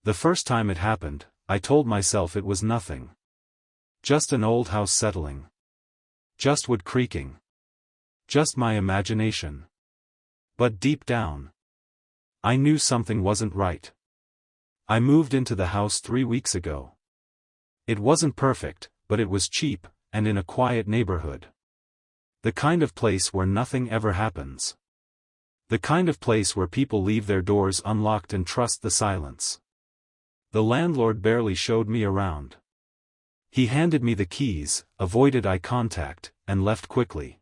The first time it happened, I told myself it was nothing. Just an old house settling. Just wood creaking. Just my imagination. But deep down, I knew something wasn't right. I moved into the house 3 weeks ago. It wasn't perfect, but it was cheap, and in a quiet neighborhood. The kind of place where nothing ever happens. The kind of place where people leave their doors unlocked and trust the silence. The landlord barely showed me around. He handed me the keys, avoided eye contact, and left quickly.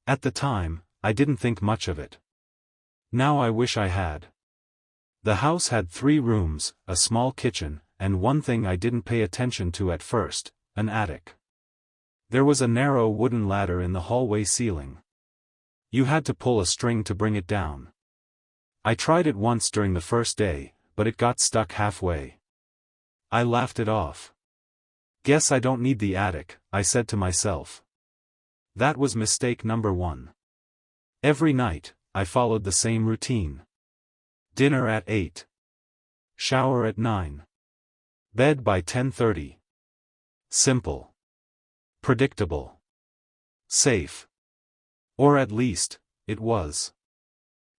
At the time, I didn't think much of it. Now I wish I had. The house had 3 rooms, a small kitchen, and one thing I didn't pay attention to at first, an attic. There was a narrow wooden ladder in the hallway ceiling. You had to pull a string to bring it down. I tried it once during the first day, but it got stuck halfway. I laughed it off. Guess I don't need the attic, I said to myself. That was mistake number 1. Every night, I followed the same routine. Dinner at 8. Shower at 9. Bed by 10:30. Simple. Predictable. Safe. Or at least, it was.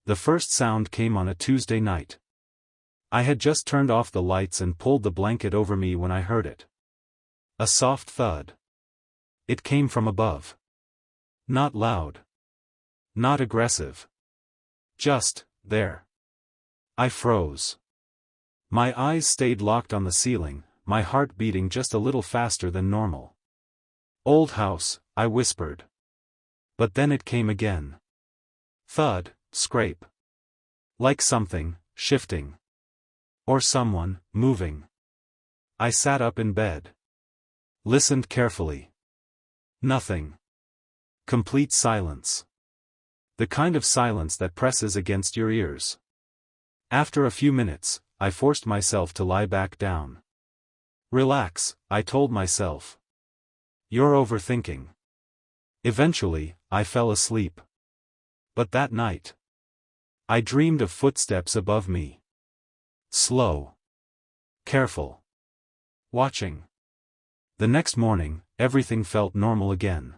The first sound came on a Tuesday night. I had just turned off the lights and pulled the blanket over me when I heard it. A soft thud. It came from above. Not loud. Not aggressive. Just, there. I froze. My eyes stayed locked on the ceiling, my heart beating just a little faster than normal. Old house, I whispered. But then it came again. Thud, scrape. Like something, shifting. Or someone, moving. I sat up in bed. Listened carefully. Nothing. Complete silence. The kind of silence that presses against your ears. After a few minutes, I forced myself to lie back down. Relax, I told myself. You're overthinking. Eventually, I fell asleep. But that night, I dreamed of footsteps above me. Slow. Careful. Watching. The next morning, everything felt normal again.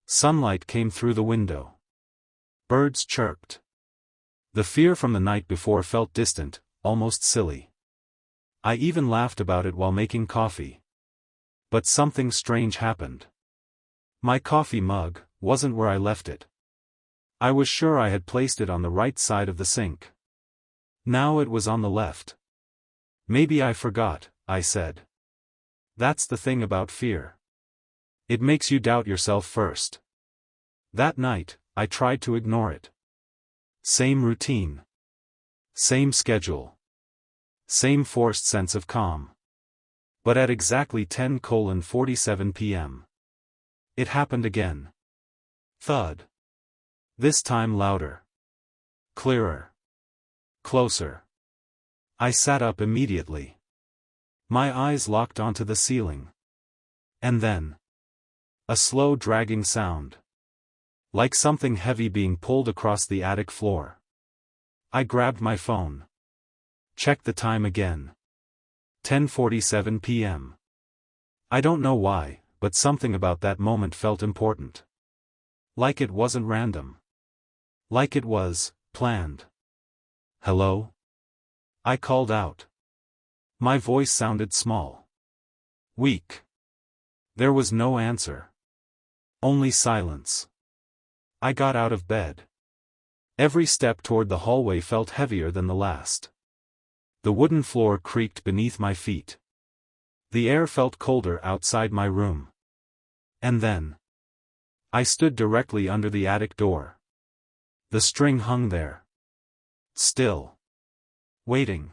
Sunlight came through the window. Birds chirped. The fear from the night before felt distant, almost silly. I even laughed about it while making coffee. But something strange happened. My coffee mug wasn't where I left it. I was sure I had placed it on the right side of the sink. Now it was on the left. Maybe I forgot, I said. That's the thing about fear. It makes you doubt yourself first. That night, I tried to ignore it. Same routine. Same schedule. Same forced sense of calm. But at exactly 10:47 p.m. it happened again. Thud. This time louder. Clearer. Closer. I sat up immediately. My eyes locked onto the ceiling. And then, a slow dragging sound. Like something heavy being pulled across the attic floor. I grabbed my phone. Checked the time again. 10:47 p.m. I don't know why, but something about that moment felt important. Like it wasn't random. Like it was planned. Hello? I called out. My voice sounded small. Weak. There was no answer. Only silence. I got out of bed. Every step toward the hallway felt heavier than the last. The wooden floor creaked beneath my feet. The air felt colder outside my room. And then, I stood directly under the attic door. The string hung there. Still. Waiting.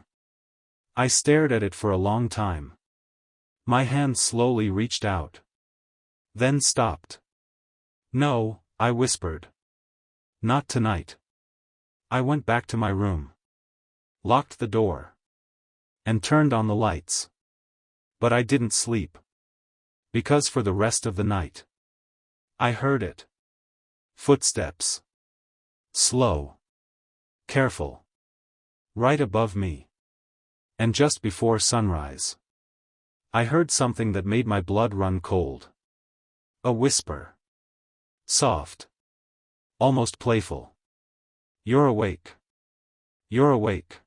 I stared at it for a long time. My hand slowly reached out. Then stopped. No, I whispered. Not tonight. I went back to my room. Locked the door. And turned on the lights. But I didn't sleep. Because for the rest of the night, I heard it. Footsteps. Slow. Careful. Right above me. And just before sunrise, I heard something that made my blood run cold. A whisper. Soft. Almost playful. "You're awake. You're awake."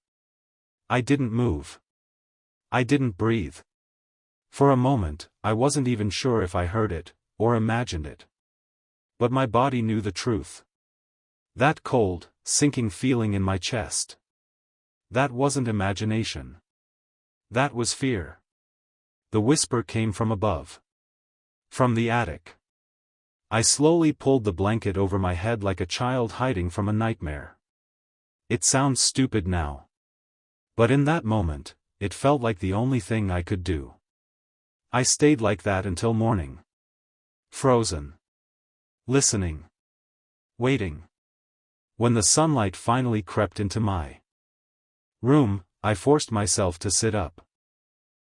I didn't move. I didn't breathe. For a moment, I wasn't even sure if I heard it, or imagined it. But my body knew the truth. That cold, sinking feeling in my chest. That wasn't imagination. That was fear. The whisper came from above. From the attic. I slowly pulled the blanket over my head like a child hiding from a nightmare. It sounds stupid now. But in that moment, it felt like the only thing I could do. I stayed like that until morning. Frozen. Listening. Waiting. When the sunlight finally crept into my room, I forced myself to sit up.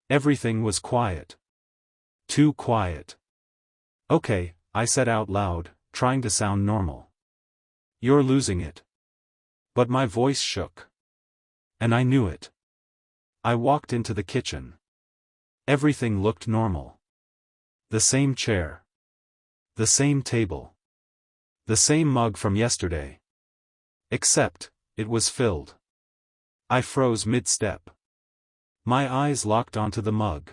Everything was quiet. Too quiet. "Okay," I said out loud, trying to sound normal. "You're losing it." But my voice shook. And I knew it. I walked into the kitchen. Everything looked normal. The same chair. The same table. The same mug from yesterday. Except, it was filled. I froze mid-step. My eyes locked onto the mug.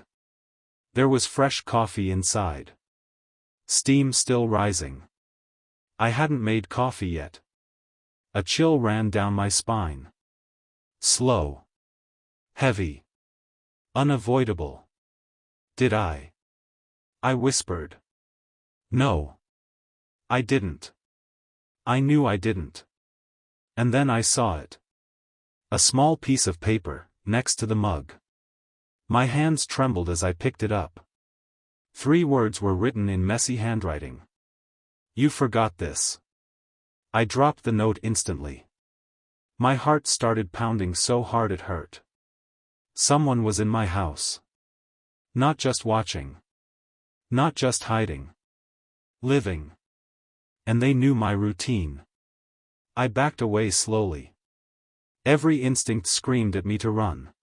There was fresh coffee inside. Steam still rising. I hadn't made coffee yet. A chill ran down my spine. Slow. Heavy. Unavoidable. "Did I?" I whispered. "No. I didn't. I knew I didn't." And then I saw it. A small piece of paper, next to the mug. My hands trembled as I picked it up. 3 words were written in messy handwriting. "You forgot this." I dropped the note instantly. My heart started pounding so hard it hurt. Someone was in my house. Not just watching. Not just hiding. Living. And they knew my routine. I backed away slowly. Every instinct screamed at me to run.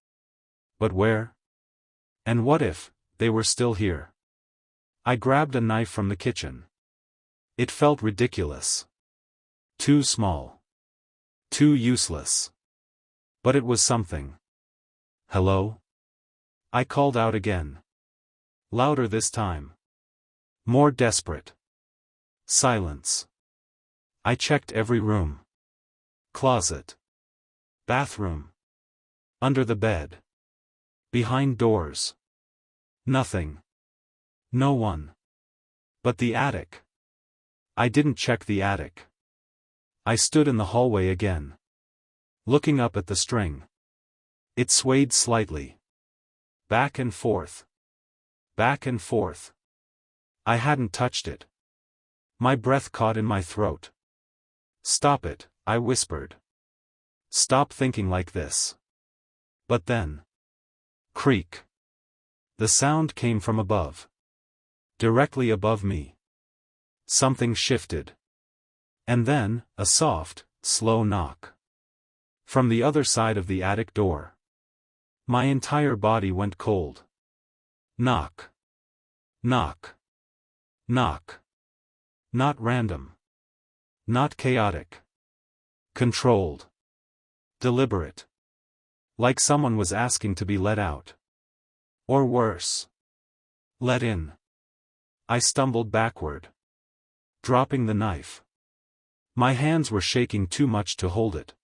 But where? And what if they were still here? I grabbed a knife from the kitchen. It felt ridiculous. Too small. Too useless. But it was something. "Hello?" I called out again. Louder this time. More desperate. Silence. I checked every room. Closet. Bathroom. Under the bed. Behind doors. Nothing. No one. But the attic. I didn't check the attic. I stood in the hallway again. Looking up at the string. It swayed slightly. Back and forth. Back and forth. I hadn't touched it. My breath caught in my throat. "Stop it," I whispered. "Stop thinking like this." But then. Creak. The sound came from above. Directly above me. Something shifted. And then, a soft, slow knock. From the other side of the attic door. My entire body went cold. Knock. Knock. Knock. Not random. Not chaotic. Controlled. Deliberate. Like someone was asking to be let out. Or worse. Let in. I stumbled backward. Dropping the knife. My hands were shaking too much to hold it.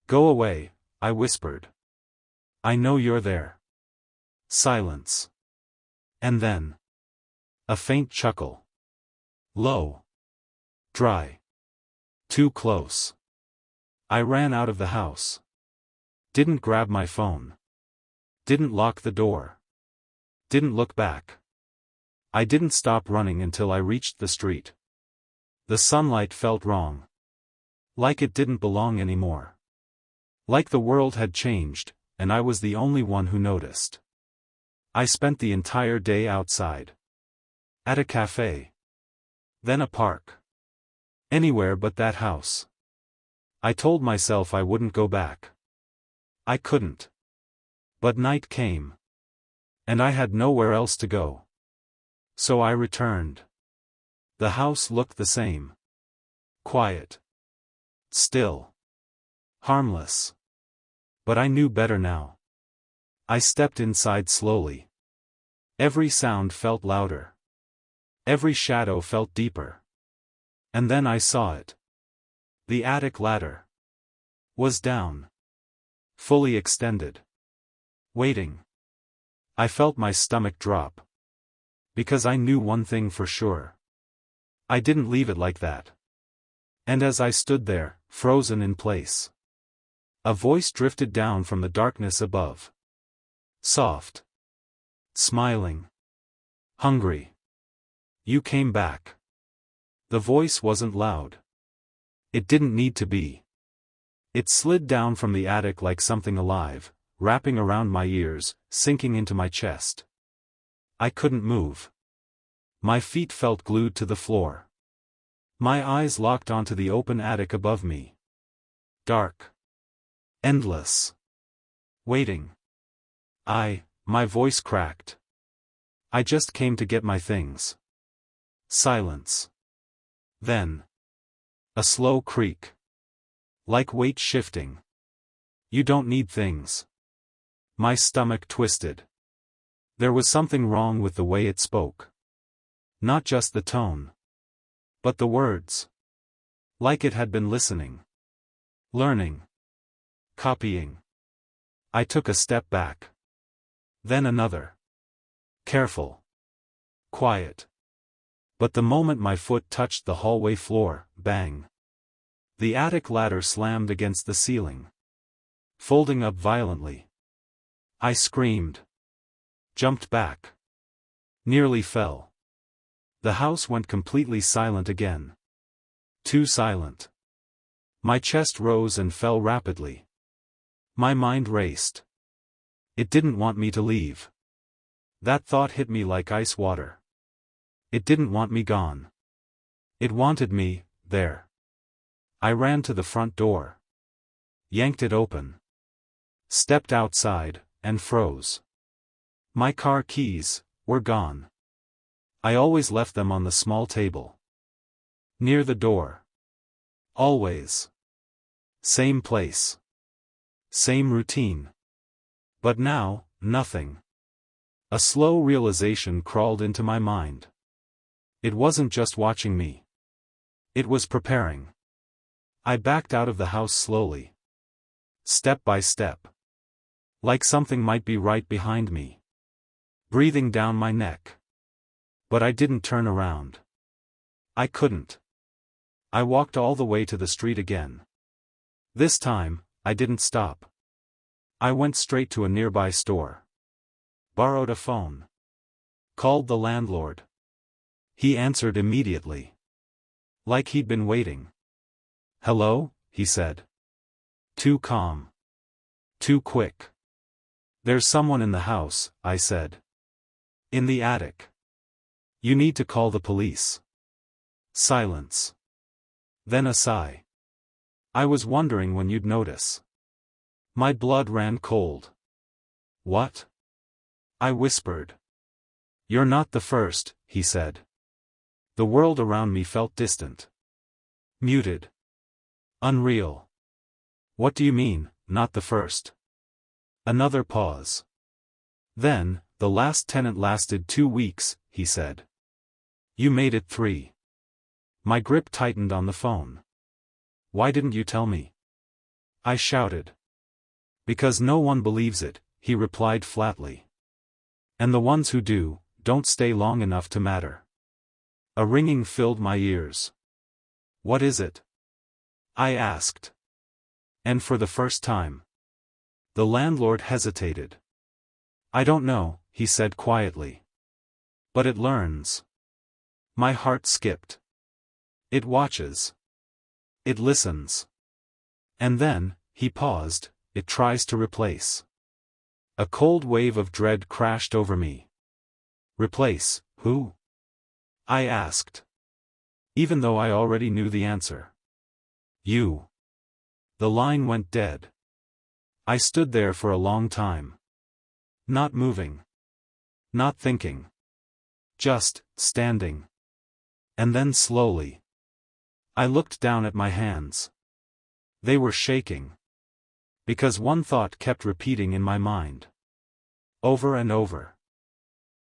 "Go away," I whispered. "I know you're there." Silence. And then. A faint chuckle. Low. Dry. Too close. I ran out of the house. Didn't grab my phone. Didn't lock the door. Didn't look back. I didn't stop running until I reached the street. The sunlight felt wrong. Like it didn't belong anymore. Like the world had changed, and I was the only one who noticed. I spent the entire day outside. At a cafe. Then a park. Anywhere but that house. I told myself I wouldn't go back. I couldn't. But night came. And I had nowhere else to go. So I returned. The house looked the same. Quiet. Still. Harmless. But I knew better now. I stepped inside slowly. Every sound felt louder. Every shadow felt deeper. And then I saw it. The attic ladder was down. Fully extended. Waiting. I felt my stomach drop. Because I knew one thing for sure. I didn't leave it like that. And as I stood there, frozen in place, a voice drifted down from the darkness above. Soft. Smiling. Hungry. You came back. The voice wasn't loud. It didn't need to be. It slid down from the attic like something alive, wrapping around my ears, sinking into my chest. I couldn't move. My feet felt glued to the floor. My eyes locked onto the open attic above me. Dark. Endless. Waiting. My voice cracked. I just came to get my things. Silence. Then. A slow creak. Like weight shifting. You don't need things. My stomach twisted. There was something wrong with the way it spoke. Not just the tone. But the words. Like it had been listening. Learning. Copying. I took a step back. Then another. Careful. Quiet. But the moment my foot touched the hallway floor, bang. The attic ladder slammed against the ceiling. Folding up violently. I screamed. Jumped back. Nearly fell. The house went completely silent again. Too silent. My chest rose and fell rapidly. My mind raced. It didn't want me to leave. That thought hit me like ice water. It didn't want me gone. It wanted me, there. I ran to the front door. Yanked it open. Stepped outside, and froze. My car keys were gone. I always left them on the small table. Near the door. Always. Same place. Same routine. But now, nothing. A slow realization crawled into my mind. It wasn't just watching me. It was preparing. I backed out of the house slowly. Step by step. Like something might be right behind me. Breathing down my neck. But I didn't turn around. I couldn't. I walked all the way to the street again. This time, I didn't stop. I went straight to a nearby store. Borrowed a phone. Called the landlord. He answered immediately. Like he'd been waiting. Hello, he said. Too calm. Too quick. There's someone in the house, I said. In the attic. You need to call the police. Silence. Then a sigh. I was wondering when you'd notice. My blood ran cold. What? I whispered. You're not the first, he said. The world around me felt distant. Muted. Unreal. What do you mean, not the first? Another pause. Then, the last tenant lasted 2 weeks, he said. You made it 3. My grip tightened on the phone. Why didn't you tell me? I shouted. Because no one believes it, he replied flatly. And the ones who do, don't stay long enough to matter. A ringing filled my ears. What is it? I asked. And for the first time. The landlord hesitated. I don't know, he said quietly. But it learns. My heart skipped. It watches. It listens. And then, he paused, it tries to replace. A cold wave of dread crashed over me. Replace, who? I asked. Even though I already knew the answer. You. The line went dead. I stood there for a long time. Not moving. Not thinking. Just, standing. And then slowly, I looked down at my hands. They were shaking. Because one thought kept repeating in my mind. Over and over.